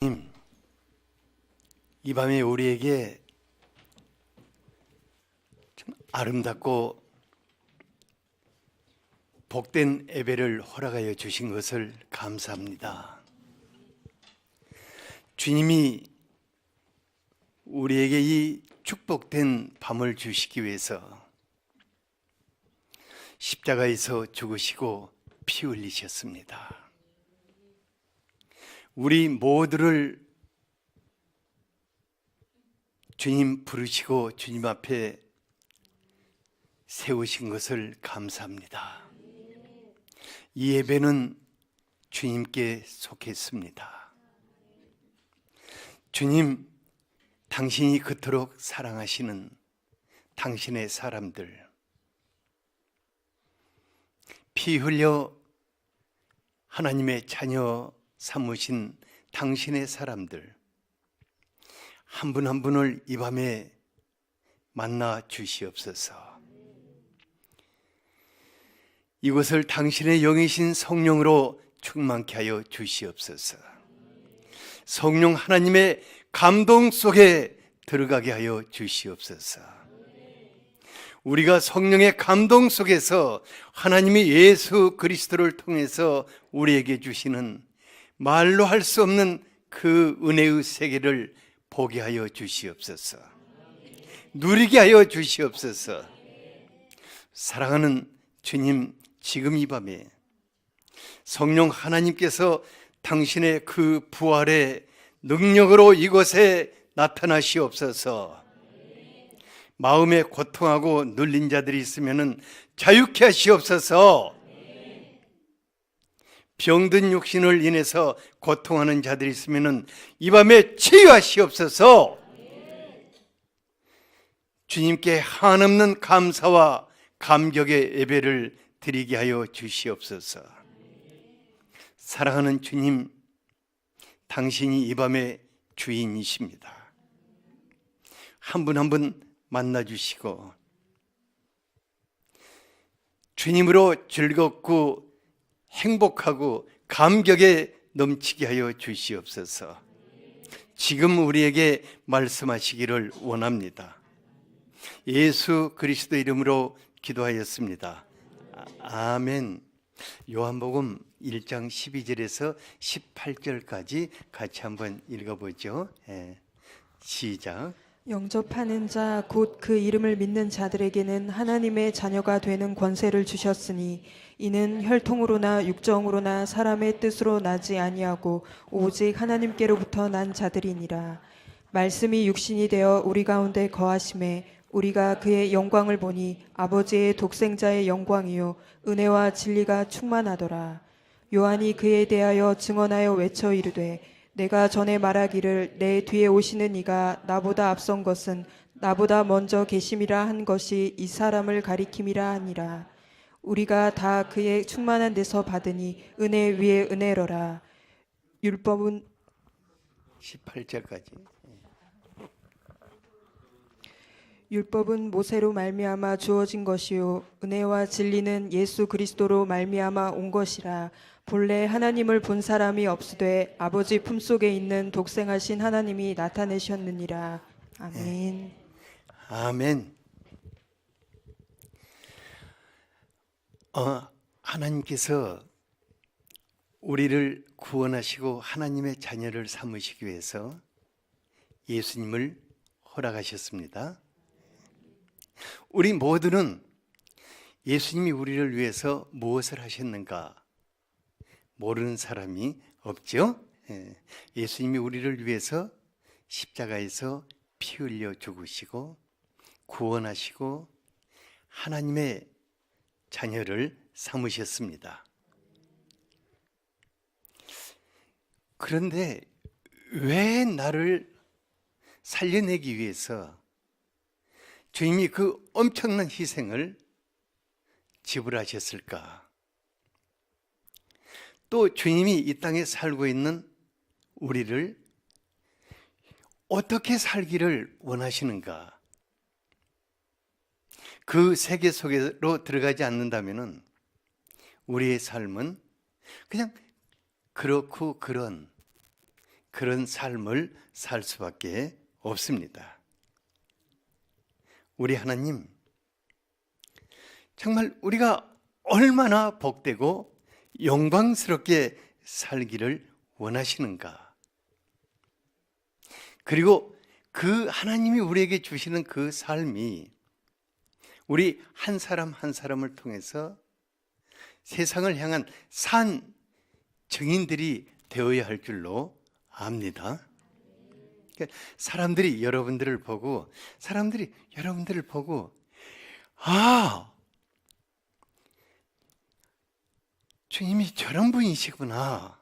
이 밤에 우리에게 참 아름답고 복된 예배를 허락하여 주신 것을 감사합니다. 주님이 우리에게 이 축복된 밤을 주시기 위해서 십자가에서 죽으시고 피 흘리셨습니다. 우리 모두를 주님 부르시고 주님 앞에 세우신 것을 감사합니다. 이 예배는 주님께 속했습니다. 주님, 당신이 그토록 사랑하시는 당신의 사람들, 피 흘려 하나님의 자녀 삼으신 당신의 사람들, 한 분 한 분을 이 밤에 만나 주시옵소서. 이곳을 당신의 영이신 성령으로 충만케 하여 주시옵소서. 성령 하나님의 감동 속에 들어가게 하여 주시옵소서. 우리가 성령의 감동 속에서 하나님이 예수 그리스도를 통해서 우리에게 주시는 말로 할 수 없는 그 은혜의 세계를 보게 하여 주시옵소서. 누리게 하여 주시옵소서. 사랑하는 주님, 지금 이 밤에 성령 하나님께서 당신의 그 부활의 능력으로 이곳에 나타나시옵소서. 마음에 고통하고 눌린 자들이 있으면 자유케 하시옵소서. 병든 육신을 인해서 고통하는 자들이 있으면 이 밤에 치유하시옵소서. 주님께 한없는 감사와 감격의 예배를 드리게 하여 주시옵소서. 사랑하는 주님, 당신이 이 밤의 주인이십니다. 한 분 한 분 만나주시고 주님으로 즐겁고 행복하고 감격에 넘치게 하여 주시옵소서. 지금 우리에게 말씀하시기를 원합니다. 예수 그리스도 이름으로 기도하였습니다. 아멘. 요한복음 1장 12절에서 18절까지 같이 한번 읽어보죠. 시작. 영접하는 자 곧 그 이름을 믿는 자들에게는 하나님의 자녀가 되는 권세를 주셨으니 이는 혈통으로나 육정으로나 사람의 뜻으로 나지 아니하고 오직 하나님께로부터 난 자들이니라. 말씀이 육신이 되어 우리 가운데 거하심에 우리가 그의 영광을 보니 아버지의 독생자의 영광이요 은혜와 진리가 충만하더라. 요한이 그에 대하여 증언하여 외쳐 이르되 내가 전에 말하기를 내 뒤에 오시는 이가 나보다 앞선 것은 나보다 먼저 계심이라 한 것이 이 사람을 가리킴이라 하니라. 우리가 다 그의 충만한 데서 받으니 은혜 위에 은혜로라. 율법은 18절까지. 율법은 모세로 말미암아 주어진 것이요 은혜와 진리는 예수 그리스도로 말미암아 온 것이라. 본래 하나님을 본 사람이 없으되 아버지 품속에 있는 독생하신 하나님이 나타내셨느니라. 아멘. 아멘. 하나님께서 우리를 구원하시고 하나님의 자녀를 삼으시기 위해서 예수님을 허락하셨습니다. 우리 모두는 예수님이 우리를 위해서 무엇을 하셨는가 모르는 사람이 없죠. 예수님이 우리를 위해서 십자가에서 피 흘려 죽으시고 구원하시고 하나님의 자녀를 삼으셨습니다. 그런데 왜 나를 살려내기 위해서 주님이 그 엄청난 희생을 지불하셨을까? 또 주님이 이 땅에 살고 있는 우리를 어떻게 살기를 원하시는가? 그 세계 속으로 들어가지 않는다면 우리의 삶은 그냥 그렇고 그런 그런 삶을 살 수밖에 없습니다. 우리 하나님, 정말 우리가 얼마나 복되고 영광스럽게 살기를 원하시는가. 그리고 그 하나님이 우리에게 주시는 그 삶이 우리 한 사람 한 사람을 통해서 세상을 향한 산 증인들이 되어야 할 줄로 압니다. 그러니까 사람들이 여러분들을 보고 아, 주님이 저런 분이시구나.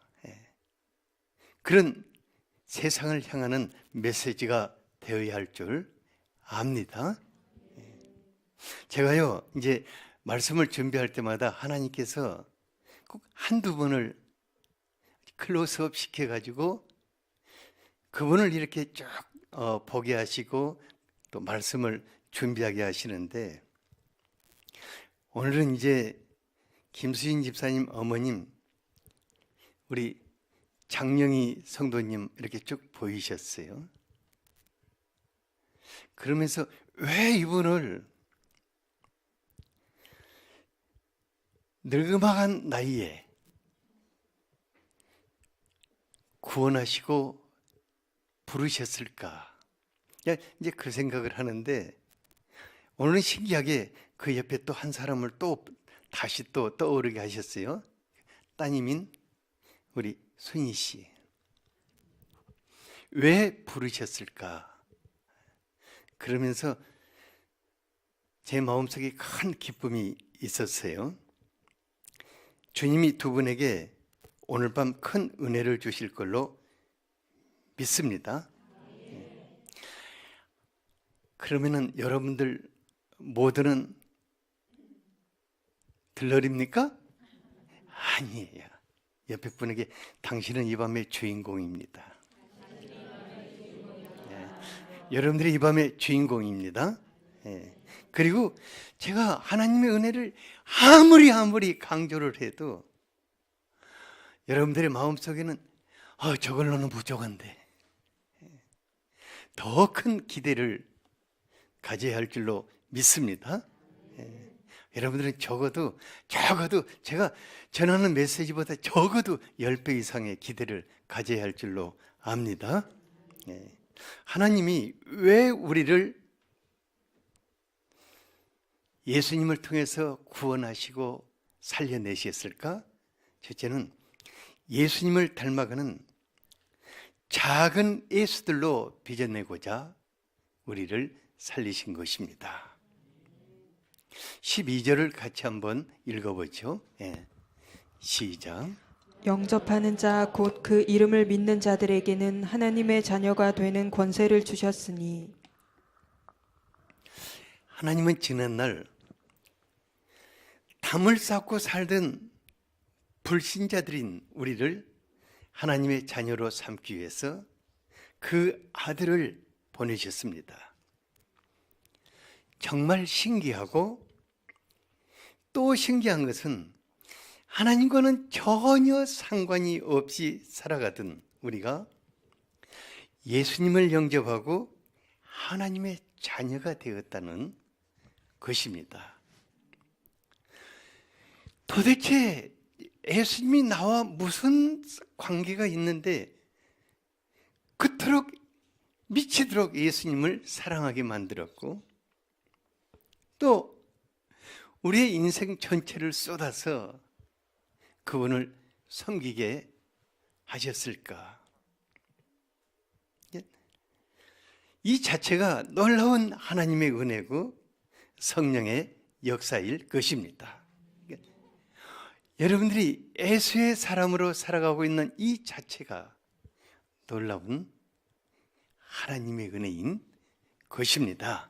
그런 세상을 향하는 메시지가 되어야 할 줄 압니다. 제가요, 이제 말씀을 준비할 때마다 하나님께서 꼭 한두 번을 클로즈업 시켜가지고 그분을 이렇게 쭉 보게 하시고 또 말씀을 준비하게 하시는데, 오늘은 이제 김수인 집사님 어머님, 우리 장영희 성도님 이렇게 쭉 보이셨어요. 그러면서 왜 이분을 늙음한 나이에 구원하시고 부르셨을까? 이제 그 생각을 하는데, 오늘은 신기하게 그 옆에 또 한 사람을 또 다시 또 떠오르게 하셨어요. 따님인 우리 순희 씨. 왜 부르셨을까? 그러면서 제 마음속에 큰 기쁨이 있었어요. 주님이 두 분에게 오늘 밤 큰 은혜를 주실 걸로 믿습니다. 그러면은 여러분들 모두는 들러리입니까? 아니에요. 옆에 분에게 당신은 이 밤의 주인공입니다. 여러분들이 이 밤의 주인공입니다. 그리고 제가 하나님의 은혜를 아무리 강조를 해도 여러분들의 마음속에는 저걸로는 부족한데 더 큰 기대를 가져야 할 줄로 믿습니다. 여러분들은 적어도 제가 전하는 메시지보다 적어도 10배 이상의 기대를 가져야 할 줄로 압니다. 하나님이 왜 우리를 예수님을 통해서 구원하시고 살려내셨을까? 첫째는 예수님을 닮아가는 작은 예수들로 빚어내고자 우리를 살리신 것입니다. 12절을 같이 한번 읽어보죠. 시작. 영접하는 자 곧 그 이름을 믿는 자들에게는 하나님의 자녀가 되는 권세를 주셨으니. 하나님은 지난날 담을 쌓고 살던 불신자들인 우리를 하나님의 자녀로 삼기 위해서 그 아들을 보내셨습니다. 정말 신기하고 또 신기한 것은 하나님과는 전혀 상관이 없이 살아가던 우리가 예수님을 영접하고 하나님의 자녀가 되었다는 것입니다. 도대체 예수님이 나와 무슨 관계가 있는데 그토록 미치도록 예수님을 사랑하게 만들었고 또 우리의 인생 전체를 쏟아서 그분을 섬기게 하셨을까? 이 자체가 놀라운 하나님의 은혜고 성령의 역사일 것입니다. 여러분들이 예수의 사람으로 살아가고 있는 이 자체가 놀라운 하나님의 은혜인 것입니다.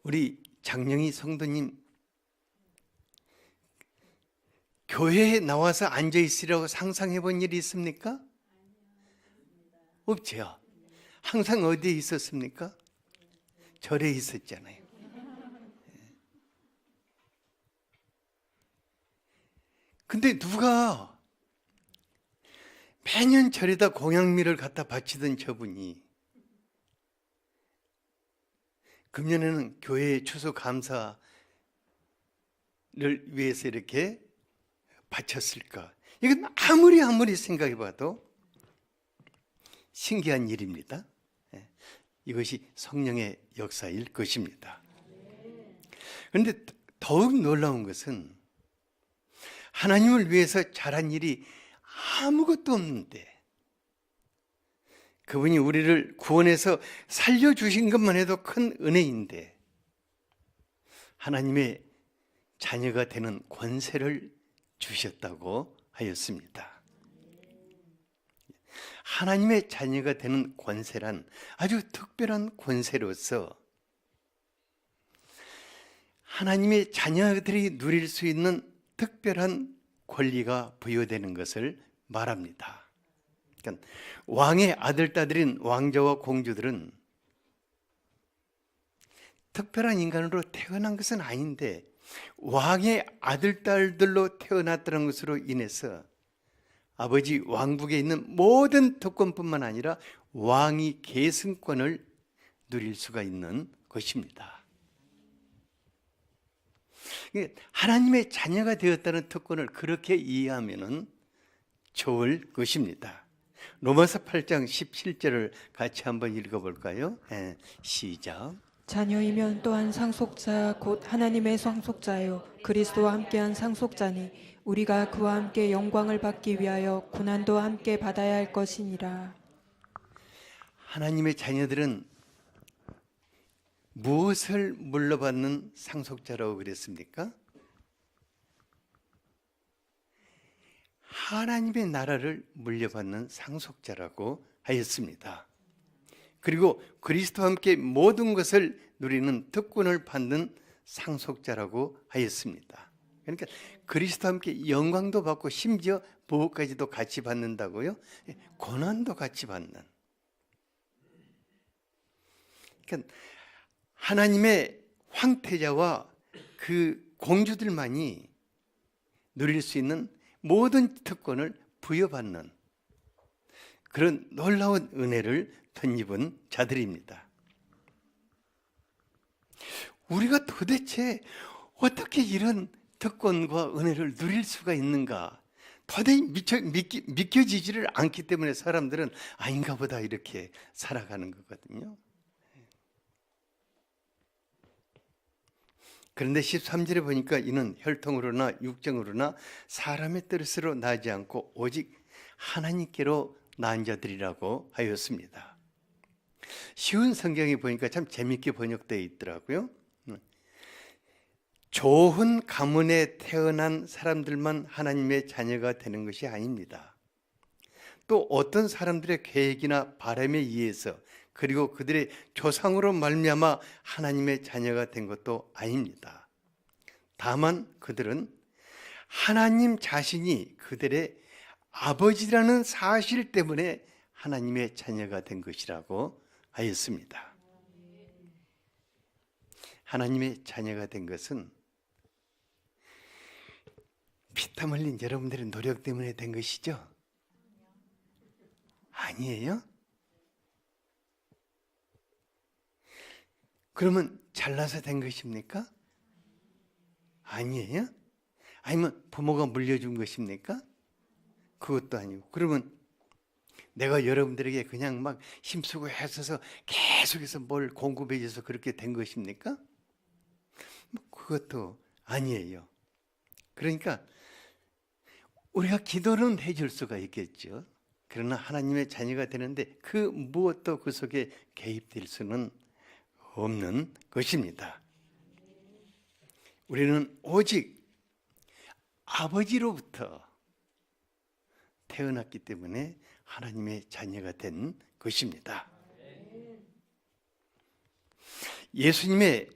우리 장영희 성도님, 교회에 나와서 앉아 있으라고 상상해 본 일이 있습니까? 없죠. 항상 어디에 있었습니까? 절에 있었잖아요. 근데 누가 매년 절에다 공양미를 갖다 바치던 저분이 금년에는 교회 추수 감사를 위해서 이렇게 바쳤을까? 이건 아무리 생각해 봐도 신기한 일입니다. 이것이 성령의 역사일 것입니다. 그런데 더욱 놀라운 것은 하나님을 위해서 잘한 일이 아무것도 없는데 그분이 우리를 구원해서 살려주신 것만 해도 큰 은혜인데 하나님의 자녀가 되는 권세를 주셨다고 하였습니다. 하나님의 자녀가 되는 권세란 아주 특별한 권세로서 하나님의 자녀들이 누릴 수 있는 특별한 권리가 부여되는 것을 말합니다. 그러니까 왕의 아들, 딸들인 왕자와 공주들은 특별한 인간으로 태어난 것은 아닌데 왕의 아들, 딸들로 태어났다는 것으로 인해서 아버지 왕국에 있는 모든 특권뿐만 아니라 왕위 계승권을 누릴 수가 있는 것입니다. 하나님의 자녀가 되었다는 특권을 그렇게 이해하면 좋을 것입니다. 로마서 8장 17절을 같이 한번 읽어볼까요? 시작. 자녀이면 또한 상속자 곧 하나님의 상속자요 그리스도와 함께한 상속자니 우리가 그와 함께 영광을 받기 위하여 고난도 함께 받아야 할 것이니라. 하나님의 자녀들은 무엇을 물려받는 상속자라고 그랬습니까? 하나님의 나라를 물려받는 상속자라고 하였습니다. 그리고 그리스도와 함께 모든 것을 누리는 특권을 받는 상속자라고 하였습니다. 그러니까 그리스도와 함께 영광도 받고 심지어 보호까지도 같이 받는다고요? 고난도 같이 받는. 그러니까 하나님의 황태자와 그 공주들만이 누릴 수 있는 모든 특권을 부여받는 그런 놀라운 은혜를 덧입은 자들입니다. 우리가 도대체 어떻게 이런 특권과 은혜를 누릴 수가 있는가? 도저히 믿겨지지를 않기 때문에 사람들은 아닌가 보다 이렇게 살아가는 거거든요. 그런데 13절에 보니까 이는 혈통으로나 육정으로나 사람의 뜻으로 나지 않고 오직 하나님께로 난 자들이라고 하였습니다. 쉬운 성경에 보니까 참 재밌게 번역되어 있더라고요. 좋은 가문에 태어난 사람들만 하나님의 자녀가 되는 것이 아닙니다. 또 어떤 사람들의 계획이나 바람에 의해서 그리고 그들의 조상으로 말미암아 하나님의 자녀가 된 것도 아닙니다. 다만 그들은 하나님 자신이 그들의 아버지라는 사실 때문에 하나님의 자녀가 된 것이라고 하였습니다. 하나님의 자녀가 된 것은 피땀 흘린 여러분들의 노력 때문에 된 것이죠? 아니에요? 그러면 잘나서 된 것입니까? 아니에요? 아니면 부모가 물려준 것입니까? 그것도 아니고. 그러면 내가 여러분들에게 그냥 막 힘쓰고 애써서 계속해서 뭘 공급해 줘서 그렇게 된 것입니까? 그것도 아니에요. 그러니까 우리가 기도는 해줄 수가 있겠죠. 그러나 하나님의 자녀가 되는데 그 무엇도 그 속에 개입될 수는 없는 것입니다. 우리는 오직 아버지로부터 태어났기 때문에 하나님의 자녀가 된 것입니다. 예수님의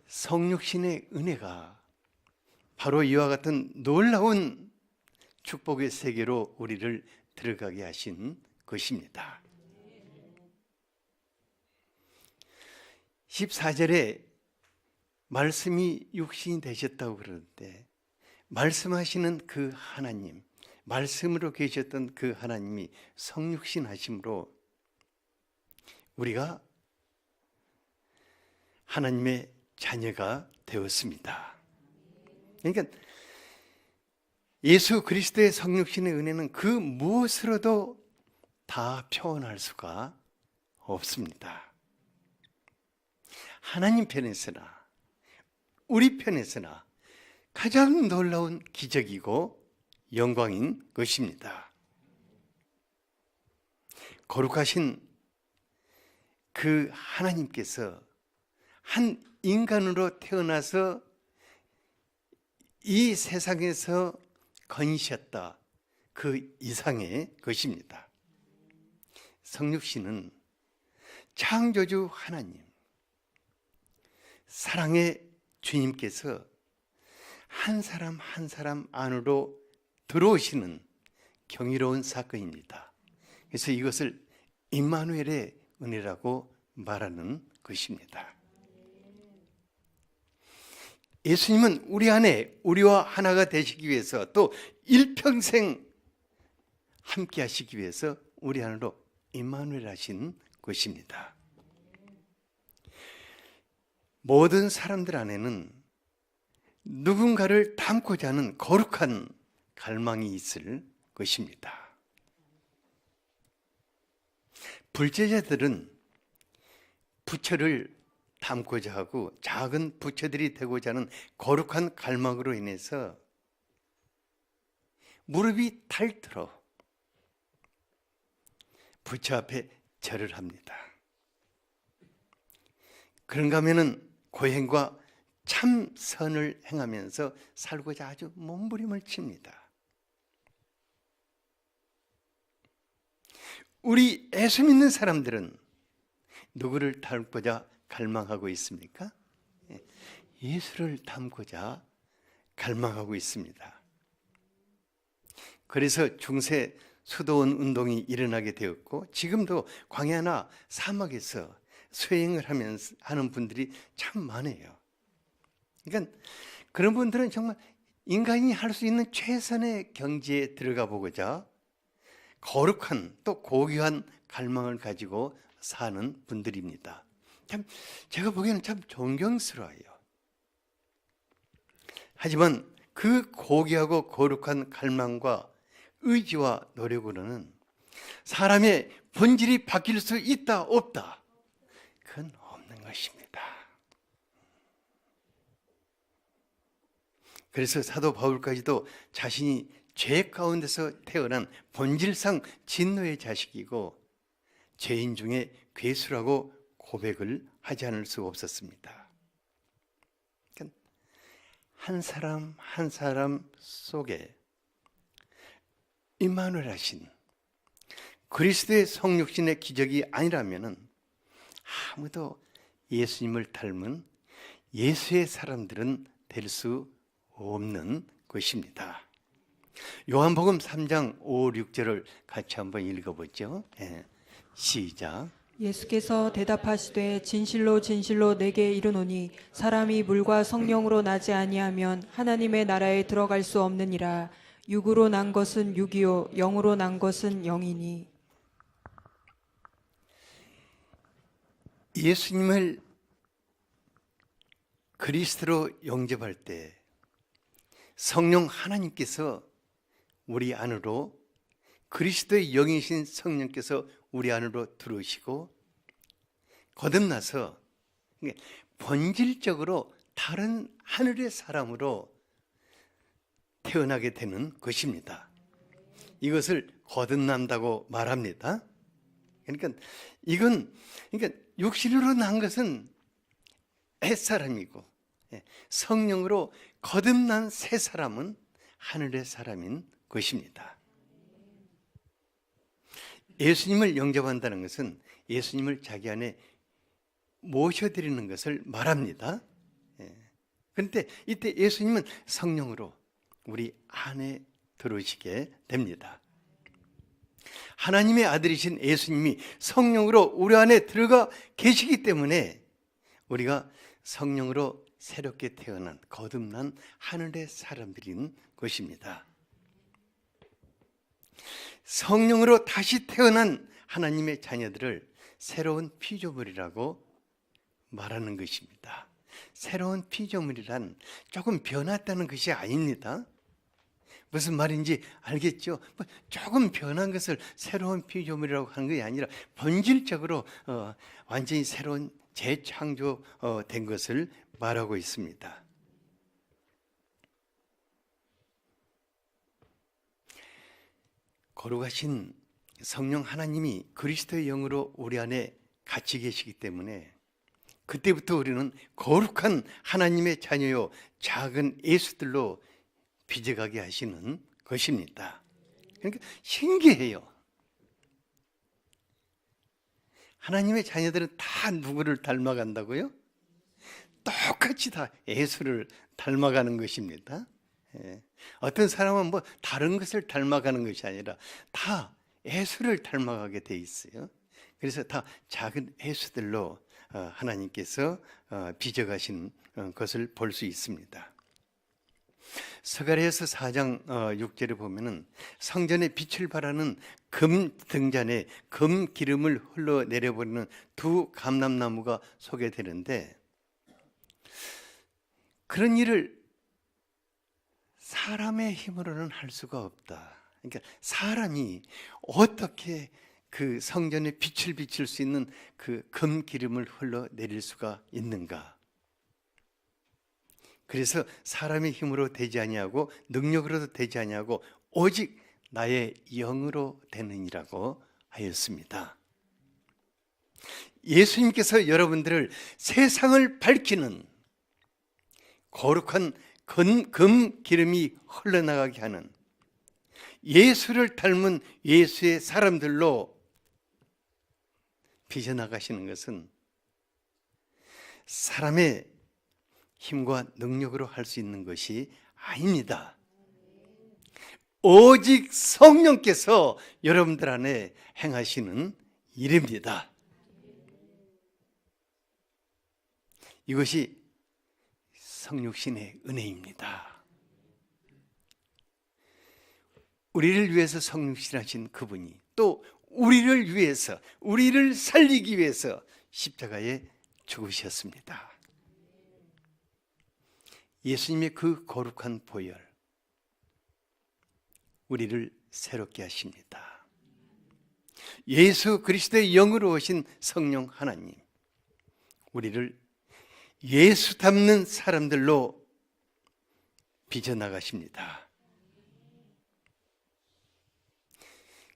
성육신의 은혜가 바로 이와 같은 놀라운 축복의 세계로 우리를 들어가게 하신 것입니다. 14절에 말씀이 육신이 되셨다고 그러는데 말씀하시는 그 하나님, 말씀으로 계셨던 그 하나님이 성육신 하심으로 우리가 하나님의 자녀가 되었습니다. 그러니까 예수 그리스도의 성육신의 은혜는 그 무엇으로도 다 표현할 수가 없습니다. 하나님 편에서나 우리 편에서나 가장 놀라운 기적이고 영광인 것입니다. 거룩하신 그 하나님께서 한 인간으로 태어나서 이 세상에서 거니셨다. 그 이상의 것입니다. 성육신은 창조주 하나님, 사랑의 주님께서 한 사람 한 사람 안으로 들어오시는 경이로운 사건입니다. 그래서 이것을 임마누엘의 은혜라고 말하는 것입니다. 예수님은 우리 안에 우리와 하나가 되시기 위해서 또 일평생 함께 하시기 위해서 우리 안으로 임마누엘 하신 것입니다. 모든 사람들 안에는 누군가를 닮고자 하는 거룩한 갈망이 있을 것입니다. 불제자들은 부처를 닮고자 하고 작은 부처들이 되고자 하는 거룩한 갈망으로 인해서 무릎이 닳도록 부처 앞에 절을 합니다. 그런가 하면은 고행과 참선을 행하면서 살고자 아주 몸부림을 칩니다. 우리 예수 믿는 사람들은 누구를 닮고자 갈망하고 있습니까? 예수를 닮고자 갈망하고 있습니다. 그래서 중세 수도원 운동이 일어나게 되었고 지금도 광야나 사막에서 수행을 하면서 하는 분들이 참 많아요. 그러니까 그런 분들은 정말 인간이 할 수 있는 최선의 경지에 들어가 보고자 거룩한 또 고귀한 갈망을 가지고 사는 분들입니다. 참 제가 보기에는 참 존경스러워요. 하지만 그 고귀하고 거룩한 갈망과 의지와 노력으로는 사람의 본질이 바뀔 수 있다 없다? 그건 없는 것입니다. 그래서 사도 바울까지도 자신이 죄 가운데서 태어난 본질상 진노의 자식이고 죄인 중에 괴수라고 고백을 하지 않을 수 없었습니다. 그러니까 한 사람 한 사람 속에 임마누엘 하신 그리스도의 성육신의 기적이 아니라면은 아무도 예수님을 닮은 예수의 사람들은 될 수 없는 것입니다. 요한복음 3장 5, 6절을 같이 한번 읽어보죠. 시작. 예수께서 대답하시되 진실로 진실로 내게 이르노니 사람이 물과 성령으로 나지 아니하면 하나님의 나라에 들어갈 수 없느니라. 육으로 난 것은 육이요 영으로 난 것은 영이니. 예수님을 그리스도로 영접할 때 성령 하나님께서 우리 안으로 그리스도의 영이신 성령께서 우리 안으로 들어오시고 거듭나서 본질적으로 다른 하늘의 사람으로 태어나게 되는 것입니다. 이것을 거듭난다고 말합니다. 그러니까 육신으로 난 것은 옛사람이고 성령으로 거듭난 새 사람은 하늘의 사람인 것입니다. 예수님을 영접한다는 것은 예수님을 자기 안에 모셔드리는 것을 말합니다. 그런데 이때 예수님은 성령으로 우리 안에 들어오시게 됩니다. 하나님의 아들이신 예수님이 성령으로 우리 안에 들어가 계시기 때문에 우리가 성령으로 새롭게 태어난 거듭난 하늘의 사람들인 것입니다. 성령으로 다시 태어난 하나님의 자녀들을 새로운 피조물이라고 말하는 것입니다. 새로운 피조물이란 조금 변했다는 것이 아닙니다. 무슨 말인지 알겠죠? 조금 변한 것을 새로운 피조물이라고 하는 것이 아니라 본질적으로 완전히 새로운 재창조된 것을 말하고 있습니다. 거룩하신 성령 하나님이 그리스도의 영으로 우리 안에 같이 계시기 때문에 그때부터 우리는 거룩한 하나님의 자녀요 작은 예수들로 빚어가게 하시는 것입니다. 그러니까 신기해요. 하나님의 자녀들은 다 누구를 닮아간다고요? 똑같이 다 예수를 닮아가는 것입니다. 어떤 사람은 뭐 다른 것을 닮아가는 것이 아니라 다 예수를 닮아가게 돼 있어요. 그래서 다 작은 예수들로 하나님께서 빚어가신 것을 볼 수 있습니다. 스가랴서 4장 6절에 보면은 성전의 빛을 발하는 금 등잔에 금 기름을 흘러내려버리는 두 감람나무가 소개되는데, 그런 일을 사람의 힘으로는 할 수가 없다. 그러니까 사람이 어떻게 그 성전에 빛을 비칠 수 있는 그 금 기름을 흘러내릴 수가 있는가? 그래서 사람의 힘으로 되지 아니하고 능력으로도 되지 아니하고 오직 나의 영으로 되느니라고 하였습니다. 예수님께서 여러분들을 세상을 밝히는 거룩한 금 기름이 흘러나가게 하는 예수를 닮은 예수의 사람들로 빚어나가시는 것은 사람의 힘과 능력으로 할 수 있는 것이 아닙니다. 오직 성령께서 여러분들 안에 행하시는 일입니다. 이것이 성육신의 은혜입니다. 우리를 위해서 성육신하신 그분이 또 우리를 위해서, 우리를 살리기 위해서 십자가에 죽으셨습니다. 예수님의 그 거룩한 보혈, 우리를 새롭게 하십니다. 예수 그리스도의 영으로 오신 성령 하나님, 우리를 예수 닮는 사람들로 빚어나가십니다.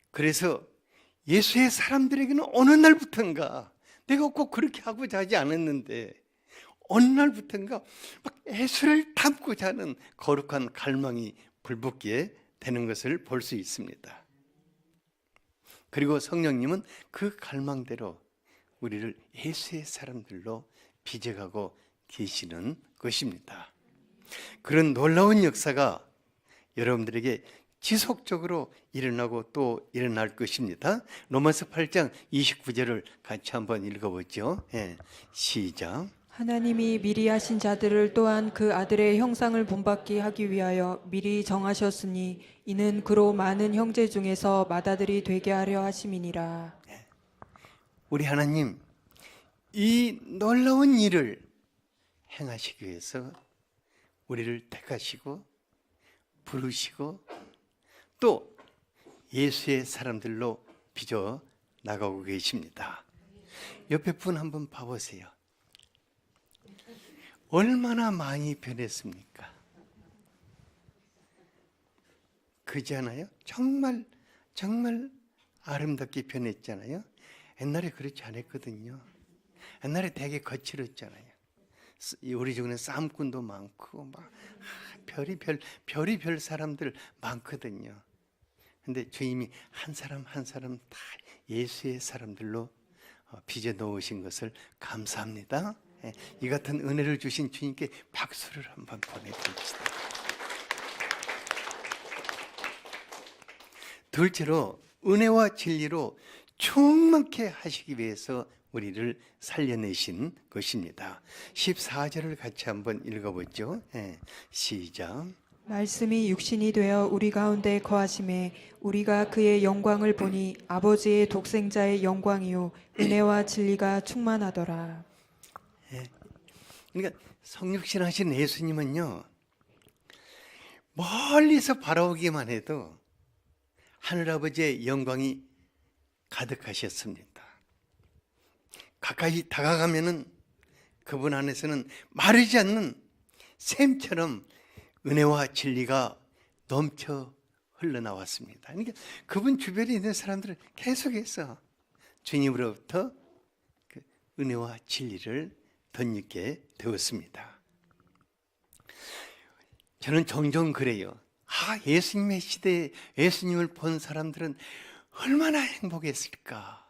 그래서 예수의 사람들에게는 어느 날부턴가, 내가 꼭 그렇게 하고자 하지 않았는데 어느 날부턴가 막 예수를 닮고자 하는 거룩한 갈망이 불붙게 되는 것을 볼 수 있습니다. 그리고 성령님은 그 갈망대로 우리를 예수의 사람들로 빚어가고 계시는 것입니다. 그런 놀라운 역사가 여러분들에게 지속적으로 일어나고 또 일어날 것입니다. 로마서 8장 29절을 같이 한번 읽어보죠. 시작. 하나님이 미리 하신 자들을 또한 그 아들의 형상을 본받게 하기 위하여 미리 정하셨으니 이는 그로 많은 형제 중에서 맏아들이 되게 하려 하심이니라. 우리 하나님, 이 놀라운 일을 행하시기 위해서 우리를 택하시고 부르시고 또 예수의 사람들로 빚어 나가고 계십니다. 옆에 분 한번 봐보세요. 얼마나 많이 변했습니까? 그렇지 않아요? 정말 아름답게 변했잖아요. 옛날에 그렇지 않았거든요. 옛날에 되게 거칠었잖아요. 우리 중에는 싸움꾼도 많고 막 별이 사람들 많거든요. 근데 주님이 한 사람 한 사람 다 예수의 사람들로 빚어 놓으신 것을 감사합니다. 이 같은 은혜를 주신 주님께 박수를 한번 보내드립시다. 둘째로 은혜와 진리로 충만케 하시기 위해서 우리를 살려내신 것입니다. 14절을 같이 한번 읽어보죠. 시작. 말씀이 육신이 되어 우리 가운데 거하심에 우리가 그의 영광을 보니 아버지의 독생자의 영광이요 은혜와 진리가 충만하더라. 그러니까 성육신 하신 예수님은요, 멀리서 바라보기만 해도 하늘아버지의 영광이 가득하셨습니다. 가까이 다가가면은 그분 안에서는 마르지 않는 샘처럼 은혜와 진리가 넘쳐 흘러나왔습니다. 그러니까 그분 주변에 있는 사람들은 계속해서 주님으로부터 그 은혜와 진리를 덧입게 되었습니다. 저는 종종 그래요. 예수님의 시대에 예수님을 본 사람들은 얼마나 행복했을까.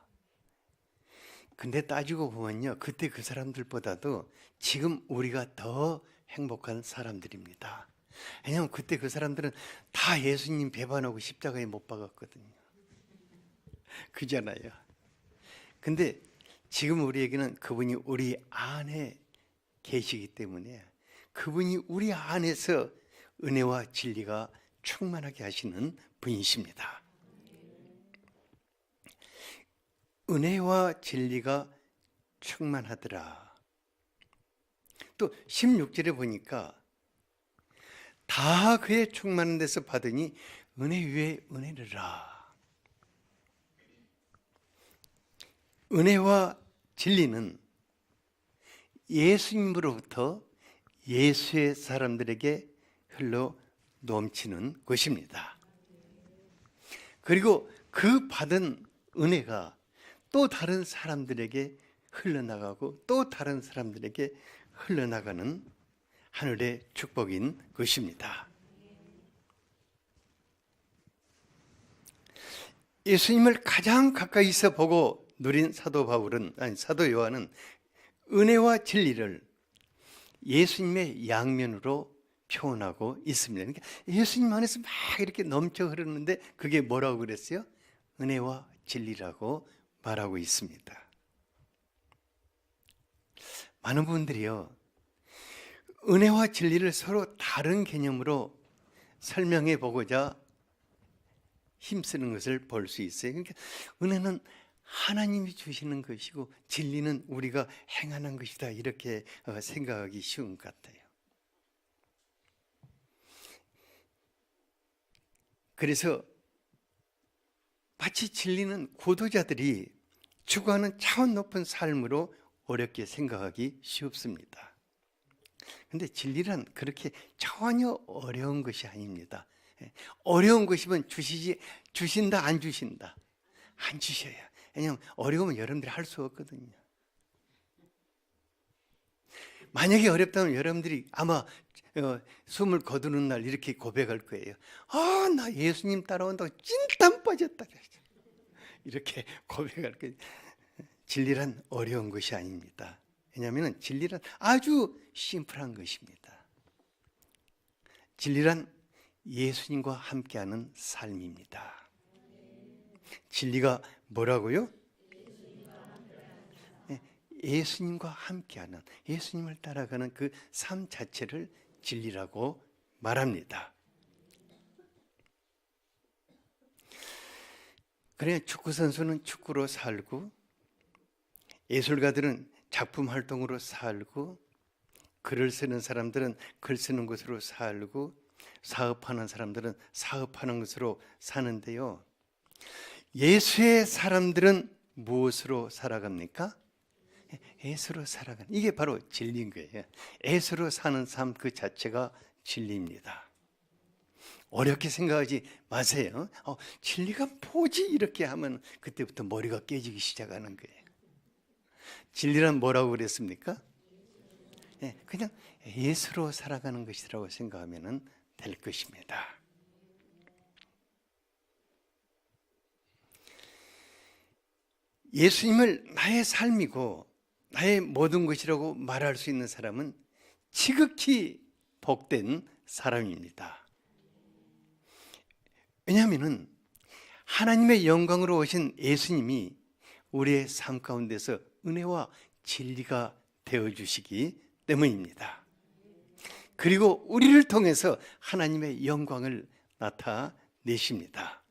근데 따지고 보면요, 그때 그 사람들보다도 지금 우리가 더 행복한 사람들입니다. 왜냐하면 그때 그 사람들은 다 예수님 배반하고 십자가에 못 박았거든요. 그잖아요. 근데 지금 우리에게는 그분이 우리 안에 계시기 때문에 그분이 우리 안에서 은혜와 진리가 충만하게 하시는 분이십니다. 은혜와 진리가 충만하더라. 또 16절에 보니까 다 그의 충만한 데서 받으니 은혜 위에 은혜르라. 은혜와 진리는 예수님으로부터 예수의 사람들에게 흘러 넘치는 것입니다. 그리고 그 받은 은혜가 또 다른 사람들에게 흘러나가고 또 다른 사람들에게 흘러나가는 하늘의 축복인 것입니다. 예수님을 가장 가까이서 보고 누린 사도 요한은 은혜와 진리를 예수님의 양면으로 표현하고 있습니다. 그러니까 예수님 안에서 막 이렇게 넘쳐 흐르는데 그게 뭐라고 그랬어요? 은혜와 진리라고 말하고 있습니다. 많은 분들이요, 은혜와 진리를 서로 다른 개념으로 설명해 보고자 힘쓰는 것을 볼 수 있어요. 그러니까 은혜는 하나님이 주시는 것이고 진리는 우리가 행하는 것이다, 이렇게 생각하기 쉬운 것 같아요. 그래서 마치 진리는 고도자들이 추구하는 차원 높은 삶으로 어렵게 생각하기 쉽습니다. 그런데 진리란 그렇게 전혀 어려운 것이 아닙니다. 어려운 것이면 주신다 안 주신다? 안 주셔요. 왜냐하면 어려우면 여러분들이 할 수 없거든요. 만약에 어렵다면 여러분들이 아마 숨을 거두는 날 이렇게 고백할 거예요. 나 예수님 따라온다고 찐땀 빠졌다. 이렇게 고백할 거예요. 진리란 어려운 것이 아닙니다. 왜냐하면 진리란 아주 심플한 것입니다. 진리란 예수님과 함께하는 삶입니다. 진리가 뭐라고요? 예수님과 함께하는, 예수님을 따라가는 그 삶 자체를 진리라고 말합니다. 그래, 축구 선수는 축구로 살고, 예술가들은 작품 활동으로 살고, 글을 쓰는 사람들은 글 쓰는 것으로 살고, 사업하는 사람들은 사업하는 것으로 사는데요, 예수의 사람들은 무엇으로 살아갑니까? 예수로 살아가는, 이게 바로 진리인 거예요. 예수로 사는 삶 그 자체가 진리입니다. 어렵게 생각하지 마세요. 진리가 뭐지? 이렇게 하면 그때부터 머리가 깨지기 시작하는 거예요. 진리란 뭐라고 그랬습니까? 그냥 예수로 살아가는 것이라고 생각하면 될 것입니다. 예수님을 나의 삶이고 나의 모든 것이라고 말할 수 있는 사람은 지극히 복된 사람입니다. 왜냐하면 하나님의 영광으로 오신 예수님이 우리의 삶 가운데서 은혜와 진리가 되어주시기 때문입니다. 그리고 우리를 통해서 하나님의 영광을 나타내십니다.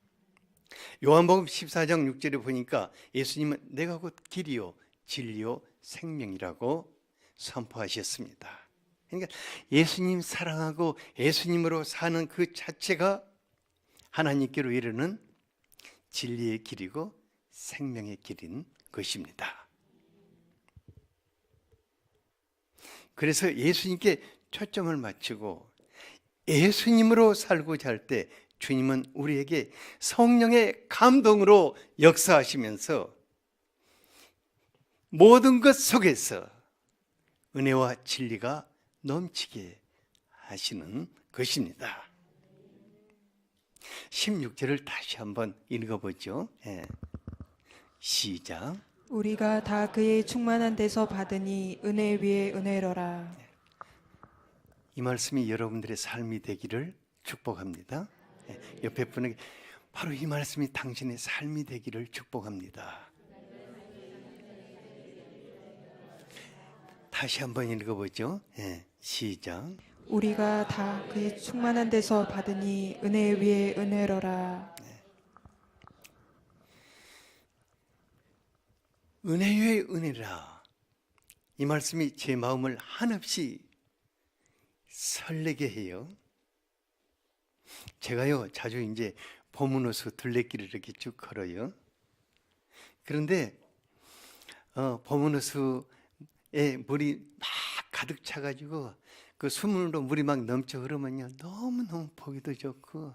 요한복음 14장 6절에 보니까 예수님은 내가 곧 길이요 진리요 생명이라고 선포하셨습니다. 그러니까 예수님 사랑하고 예수님으로 사는 그 자체가 하나님께로 이르는 진리의 길이고 생명의 길인 것입니다. 그래서 예수님께 초점을 맞추고 예수님으로 살고자 할 때 주님은 우리에게 성령의 감동으로 역사하시면서 모든 것 속에서 은혜와 진리가 넘치게 하시는 것입니다. 16절을 다시 한번 읽어보죠. 시작. 우리가 다 그의 충만한 데서 받으니 은혜 위에 은혜로라. 이 말씀이 여러분들의 삶이 되기를 축복합니다. 옆에 분에게 바로 이 말씀이 당신의 삶이 되기를 축복합니다. 다시 한번 읽어보죠. 시작. 우리가 다 그의 충만한 데서 받으니 은혜 위에 은혜로라. 은혜 위에 은혜라. 이 말씀이 제 마음을 한없이 설레게 해요. 제가요 자주 이제 포문호수 둘레길을 이렇게 쭉 걸어요. 그런데 포문호수에 물이 막 가득 차가지고 그 수문으로 물이 막 넘쳐 흐르면요 너무너무 보기도 좋고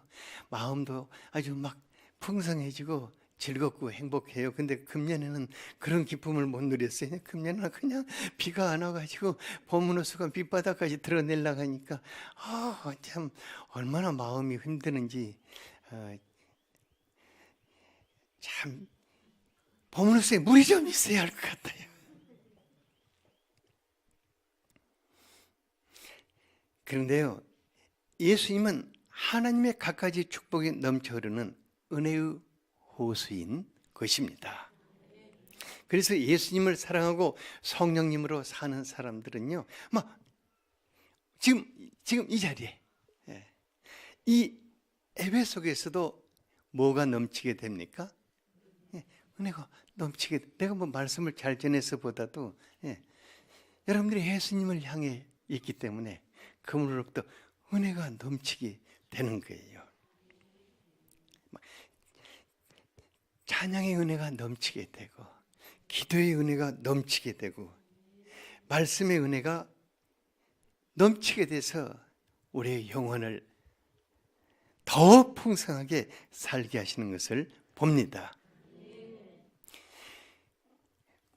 마음도 아주 막 풍성해지고 즐겁고 행복해요. 근데 금년에는 그런 기쁨을 못 누렸어요. 금년에는 그냥 비가 안 와가지고 포문호수가 밑바닥까지 드러내려고 하니까 참 얼마나 마음이 힘드는지 참 포문호수에 물이 좀 있어야 할 것 같아요. 그런데요 예수님은 하나님의 갖가지 축복이 넘쳐 흐르는 은혜의 호수인 것입니다. 그래서 예수님을 사랑하고 성령님으로 사는 사람들은요, 지금 이 자리에 이 예배 속에서도 뭐가 넘치게 됩니까? 은혜가 넘치게. 내가 말씀을 잘 전해서보다도 여러분들이 예수님을 향해 있기 때문에 그분으로부터 은혜가 넘치게 되는 거예요. 찬양의 은혜가 넘치게 되고 기도의 은혜가 넘치게 되고 말씀의 은혜가 넘치게 돼서 우리의 영혼을 더 풍성하게 살게 하시는 것을 봅니다.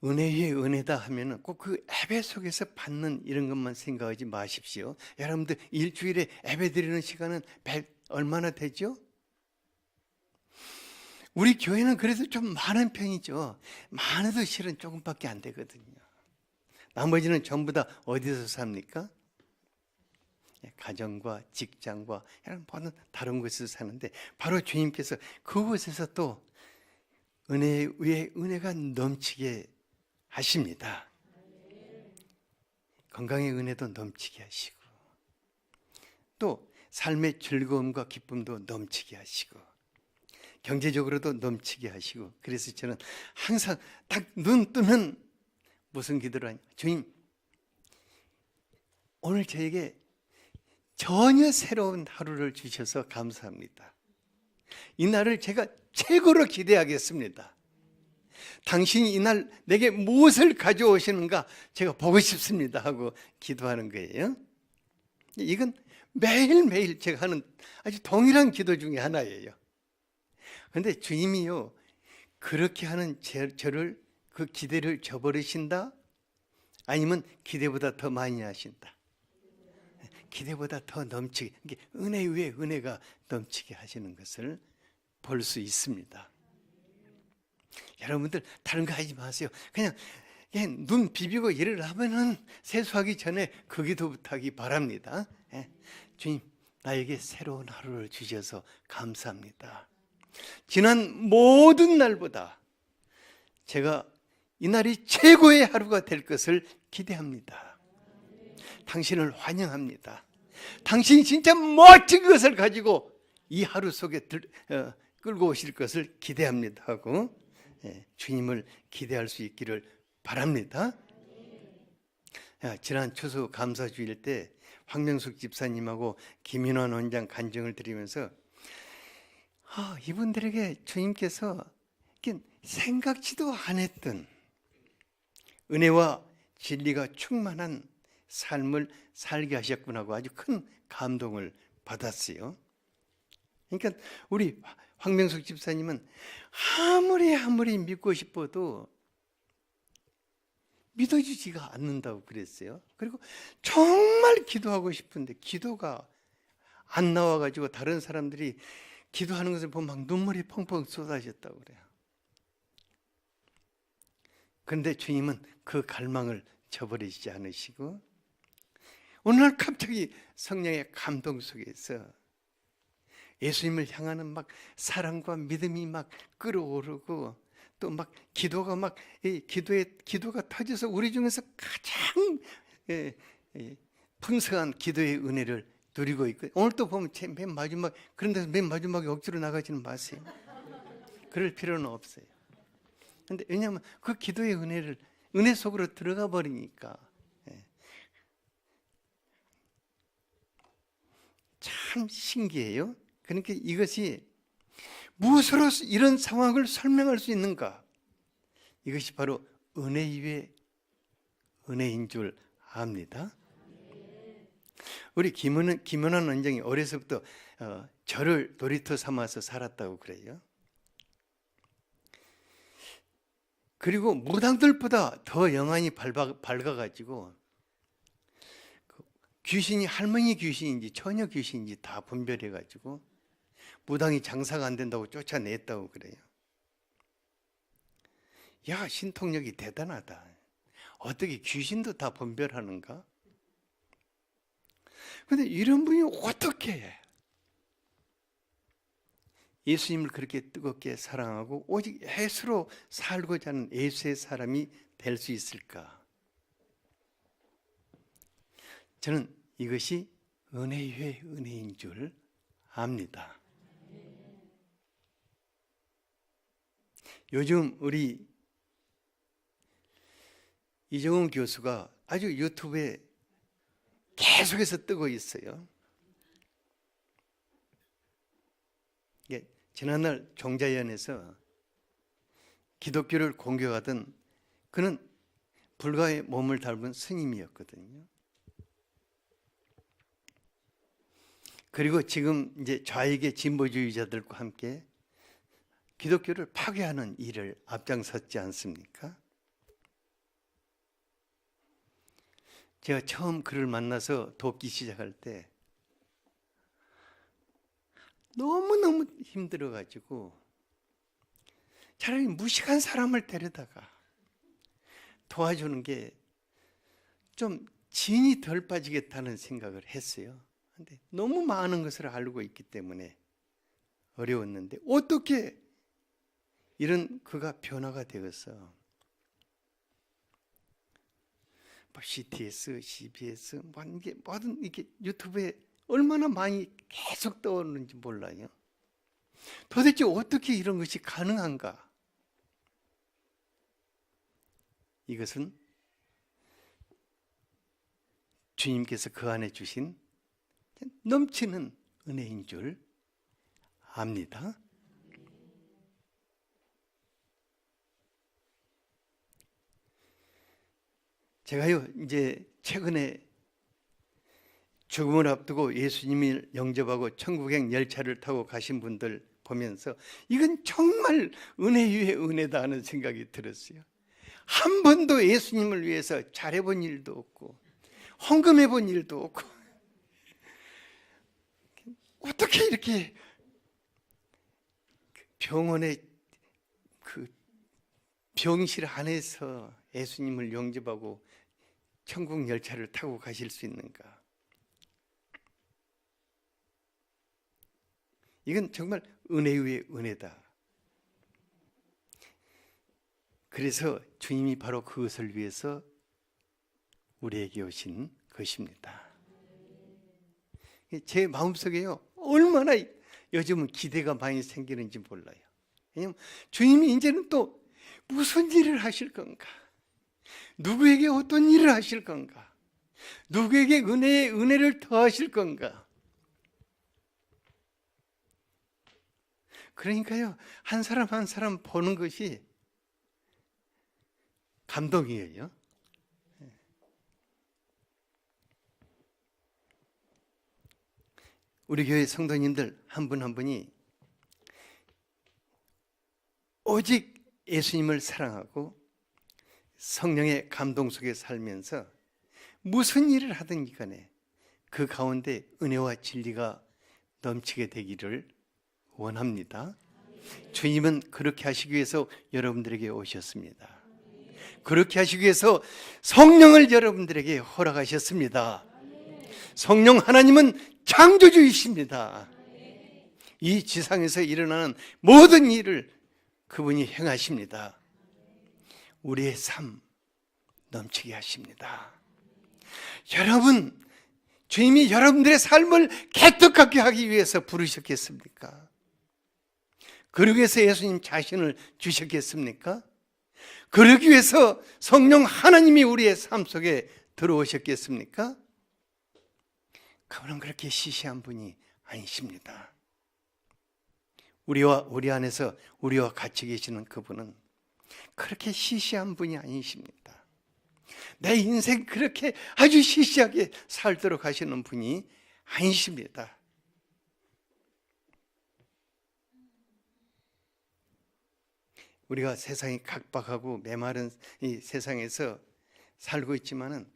은혜 위에 은혜다 하면은 꼭 그 예배 속에서 받는 이런 것만 생각하지 마십시오. 여러분들 일주일에 예배 드리는 시간은 얼마나 되죠? 우리 교회는 그래도 좀 많은 편이죠. 많아도 실은 조금밖에 안 되거든요. 나머지는 전부 다 어디서 삽니까? 가정과 직장과 모든 다른 곳에서 사는데 바로 주님께서 그곳에서 또 은혜 위에 은혜가 넘치게 하십니다. 건강의 은혜도 넘치게 하시고 또 삶의 즐거움과 기쁨도 넘치게 하시고 경제적으로도 넘치게 하시고 그래서 저는 항상 딱 눈 뜨면 무슨 기도를 하냐. 주님 오늘 저에게 전혀 새로운 하루를 주셔서 감사합니다. 이 날을 제가 최고로 기대하겠습니다. 당신이 이날 내게 무엇을 가져오시는가 제가 보고 싶습니다 하고 기도하는 거예요. 이건 매일매일 제가 하는 아주 동일한 기도 중에 하나예요. 그런데 주님이요 그렇게 하는 저를 그 기대를 저버리신다? 아니면 기대보다 더 많이 하신다? 기대보다 더 넘치게 은혜 위에 은혜가 넘치게 하시는 것을 볼 수 있습니다. 여러분들 다른 거 하지 마세요. 그냥 눈 비비고 일을 하면은 세수하기 전에 그 기도부터 하기 바랍니다. 주님 나에게 새로운 하루를 주셔서 감사합니다. 지난 모든 날보다 제가 이 날이 최고의 하루가 될 것을 기대합니다. 당신을 환영합니다. 당신이 진짜 멋진 것을 가지고 이 하루 속에 끌고 오실 것을 기대합니다 하고 주님을 기대할 수 있기를 바랍니다. 지난 추수 감사주일 때 황명숙 집사님하고 김인환 원장 간증을 드리면서 이분들에게 주님께서 생각지도 않았던 은혜와 진리가 충만한 삶을 살게 하셨구나 하고 아주 큰 감동을 받았어요. 그러니까 우리 황명숙 집사님은 아무리 믿고 싶어도 믿어지지가 않는다고 그랬어요. 그리고 정말 기도하고 싶은데 기도가 안 나와가지고 다른 사람들이 기도하는 것을 보면 막 눈물이 펑펑 쏟아졌다고 그래요. 그런데 주님은 그 갈망을 저버리지 않으시고 어느 날 갑자기 성령의 감동 속에서 예수님을 향하는 막 사랑과 믿음이 막 끌어오르고 또 막 기도가 막 기도가 터져서 우리 중에서 가장 풍성한 기도의 은혜를 누리고 있고 오늘 또 보면 맨 마지막 그런 데서 맨 마지막에 억지로 나가지는 마세요. 그럴 필요는 없어요. 근데 왜냐하면 그 기도의 은혜 속으로 들어가 버리니까 참 신기해요. 그러니까 이것이 무엇으로 이런 상황을 설명할 수 있는가? 이것이 바로 은혜 위에 은혜인 줄 압니다. 우리 김은환 원장이 어려서부터 저를 놀이터 삼아서 살았다고 그래요. 그리고 무당들보다 더 영안이 밝아가지고 귀신이 할머니 귀신인지 처녀 귀신인지 다 분별해가지고 무당이 장사가 안 된다고 쫓아냈다고 그래요. 야, 신통력이 대단하다. 어떻게 귀신도 다 분별하는가? 근데 이런 분이 어떻게 예수님을 그렇게 뜨겁게 사랑하고 오직 예수로 살고자 하는 예수의 사람이 될 수 있을까? 저는 이것이 은혜 위에 은혜인 줄 압니다. 요즘 우리 이정훈 교수가 아주 유튜브에 계속해서 뜨고 있어요. 지난날 종자연에서 기독교를 공격하던 그는 불가의 몸을 닮은 스님이었거든요. 그리고 지금 이제 좌익의 진보주의자들과 함께 기독교를 파괴하는 일을 앞장섰지 않습니까? 제가 처음 그를 만나서 돕기 시작할 때 너무너무 힘들어가지고 차라리 무식한 사람을 데려다가 도와주는 게 좀 진이 덜 빠지겠다는 생각을 했어요. 근데 너무 많은 것을 알고 있기 때문에 어려웠는데 어떻게 이런 그가 변화가 되어서 CTS, CBS 뭐든 이게 유튜브에 얼마나 많이 계속 떠오르는지 몰라요. 도대체 어떻게 이런 것이 가능한가? 이것은 주님께서 그 안에 주신 넘치는 은혜인 줄 압니다. 제가요 이제 최근에 죽음을 앞두고 예수님을 영접하고 천국행 열차를 타고 가신 분들 보면서 이건 정말 은혜 위에 은혜다 하는 생각이 들었어요. 한 번도 예수님을 위해서 잘해본 일도 없고 헌금해본 일도 없고 어떻게 이렇게 병원에 그 병실 안에서 예수님을 영접하고 천국 열차를 타고 가실 수 있는가? 이건 정말 은혜 위에 은혜다. 그래서 주님이 바로 그것을 위해서 우리에게 오신 것입니다. 제 마음속에요, 얼마나 요즘은 기대가 많이 생기는지 몰라요. 왜냐하면 주님이 이제는 또 무슨 일을 하실 건가? 누구에게 어떤 일을 하실 건가? 누구에게 은혜를 더하실 건가? 그러니까요, 한 사람 한 사람 보는 것이 감동이에요. 우리 교회 성도님들 한 분 한 분이 오직 예수님을 사랑하고 성령의 감동 속에 살면서 무슨 일을 하든 간에 그 가운데 은혜와 진리가 넘치게 되기를 원합니다. 주님은 그렇게 하시기 위해서 여러분들에게 오셨습니다. 그렇게 하시기 위해서 성령을 여러분들에게 허락하셨습니다. 성령 하나님은 창조주이십니다. 이 지상에서 일어나는 모든 일을 그분이 행하십니다. 우리의 삶 넘치게 하십니다. 여러분, 주님이 여러분들의 삶을 개떡같게 하기 위해서 부르셨겠습니까? 그러기 위해서 예수님 자신을 주셨겠습니까? 그러기 위해서 성령 하나님이 우리의 삶 속에 들어오셨겠습니까? 그분은 그렇게 시시한 분이 아니십니다. 우리 안에서 우리와 같이 계시는 그분은 그렇게 시시한 분이 아니십니다. 내 인생 그렇게 아주 시시하게 살도록 하시는 분이 아니십니다. 우리가 세상이 각박하고 메마른 이 세상에서 살고 있지만은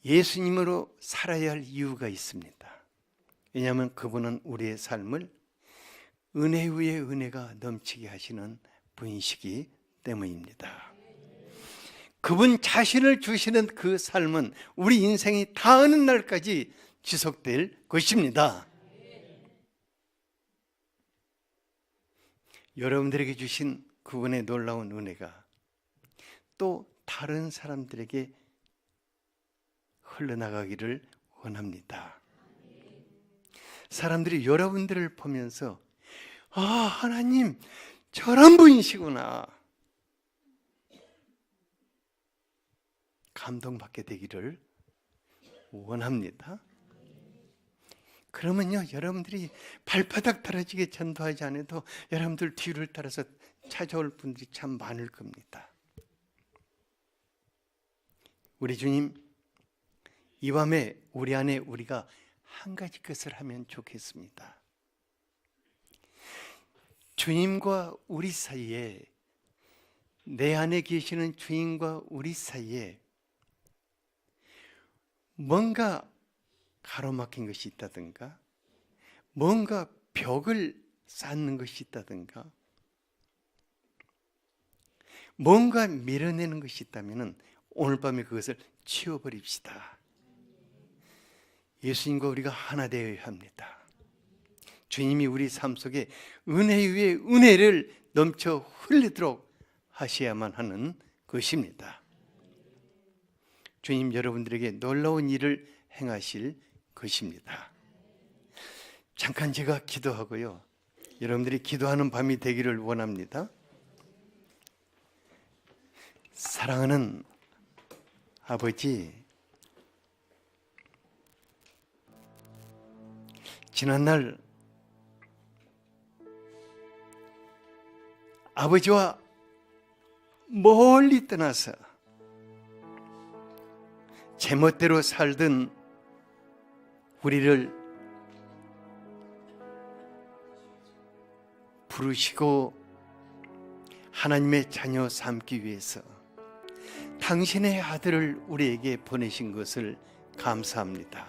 예수님으로 살아야 할 이유가 있습니다. 왜냐하면 그분은 우리의 삶을 은혜 위에 은혜가 넘치게 하시는 분이시기 때문입니다. 그분 자신을 주시는 그 삶은 우리 인생이 다하는 날까지 지속될 것입니다. 여러분들에게 주신 그분의 놀라운 은혜가 또 다른 사람들에게 흘러나가기를 원합니다. 사람들이 여러분들을 보면서 아, 하나님 저런 분이시구나 감동받게 되기를 원합니다. 그러면요, 여러분들이 발바닥 떨어지게 전도하지 않아도 여러분들 뒤를 따라서 찾아올 분들이 참 많을 겁니다. 우리 주님, 이 밤에 우리 안에 우리가 한 가지 것을 하면 좋겠습니다. 주님과 우리 사이에, 내 안에 계시는 주님과 우리 사이에 뭔가 가로막힌 것이 있다든가, 뭔가 벽을 쌓는 것이 있다든가, 뭔가 밀어내는 것이 있다면 오늘 밤에 그것을 치워버립시다. 예수님과 우리가 하나 되어야 합니다. 주님이 우리 삶 속에 은혜 위에 은혜를 넘쳐 흘리도록 하셔야만 하는 것입니다. 주님 여러분들에게 놀라운 일을 행하실 것입니다. 잠깐 제가 기도하고요, 여러분들이 기도하는 밤이 되기를 원합니다. 사랑하는 아버지, 지난날 아버지와 멀리 떠나서 제멋대로 살던 우리를 부르시고 하나님의 자녀 삼기 위해서 당신의 아들을 우리에게 보내신 것을 감사합니다.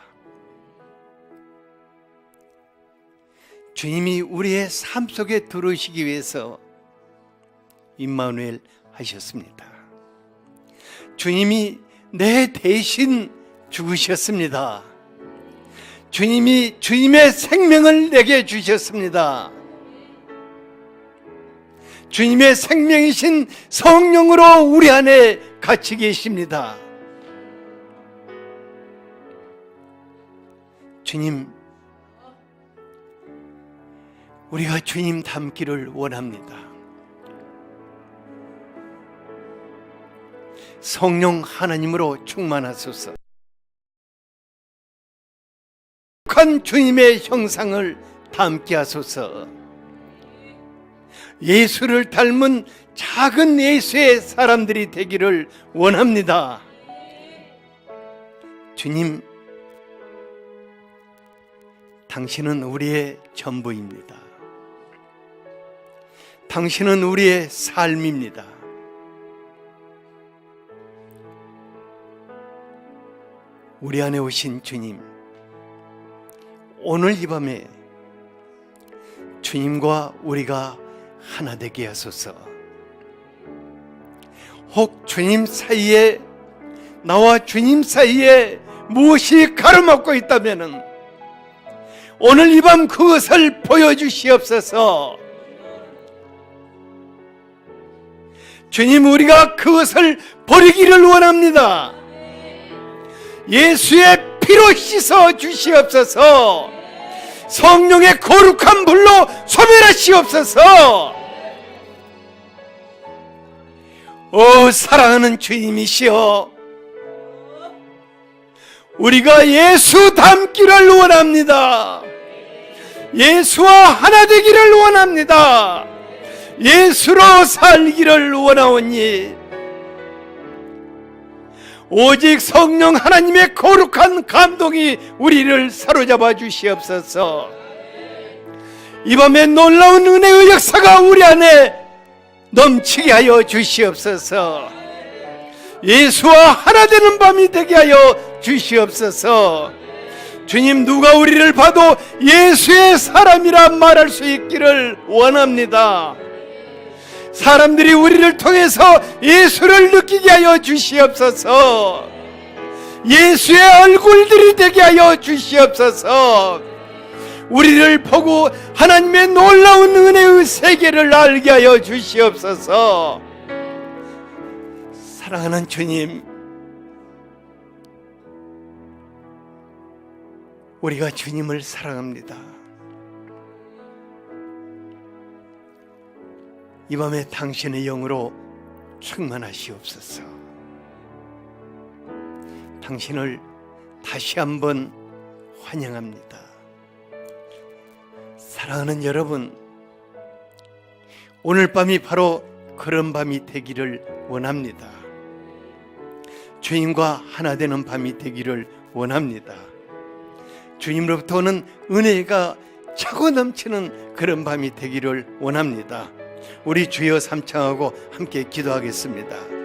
주님이 우리의 삶 속에 들어오시기 위해서 임마누엘 하셨습니다. 주님이 내 대신 죽으셨습니다. 주님이 주님의 생명을 내게 주셨습니다. 주님의 생명이신 성령으로 우리 안에 같이 계십니다. 주님, 우리가 주님 닮기를 원합니다. 성령 하나님으로 충만하소서. 한 주님의 형상을 닮게 하소서. 예수를 닮은 작은 예수의 사람들이 되기를 원합니다. 주님, 당신은 우리의 전부입니다. 당신은 우리의 삶입니다. 우리 안에 오신 주님, 오늘 이 밤에 주님과 우리가 하나 되게 하소서. 혹 주님 사이에, 나와 주님 사이에 무엇이 가로막고 있다면 오늘 이 밤 그것을 보여주시옵소서. 주님, 우리가 그것을 버리기를 원합니다. 예수의 피로 씻어 주시옵소서. 성령의 거룩한 불로 소멸하시옵소서. 오 사랑하는 주님이시여, 우리가 예수 닮기를 원합니다. 예수와 하나 되기를 원합니다. 예수로 살기를 원하오니 오직 성령 하나님의 거룩한 감동이 우리를 사로잡아 주시옵소서. 이 밤에 놀라운 은혜의 역사가 우리 안에 넘치게 하여 주시옵소서. 예수와 하나 되는 밤이 되게 하여 주시옵소서. 주님, 누가 우리를 봐도 예수의 사람이라 말할 수 있기를 원합니다. 사람들이 우리를 통해서 예수를 느끼게 하여 주시옵소서. 예수의 얼굴들이 되게 하여 주시옵소서. 우리를 보고 하나님의 놀라운 은혜의 세계를 알게 하여 주시옵소서. 사랑하는 주님, 우리가 주님을 사랑합니다. 이 밤에 당신의 영으로 충만하시옵소서. 당신을 다시 한번 환영합니다. 사랑하는 여러분, 오늘 밤이 바로 그런 밤이 되기를 원합니다. 주님과 하나 되는 밤이 되기를 원합니다. 주님으로부터 오는 은혜가 차고 넘치는 그런 밤이 되기를 원합니다. 우리 주여 삼창하고 함께 기도하겠습니다.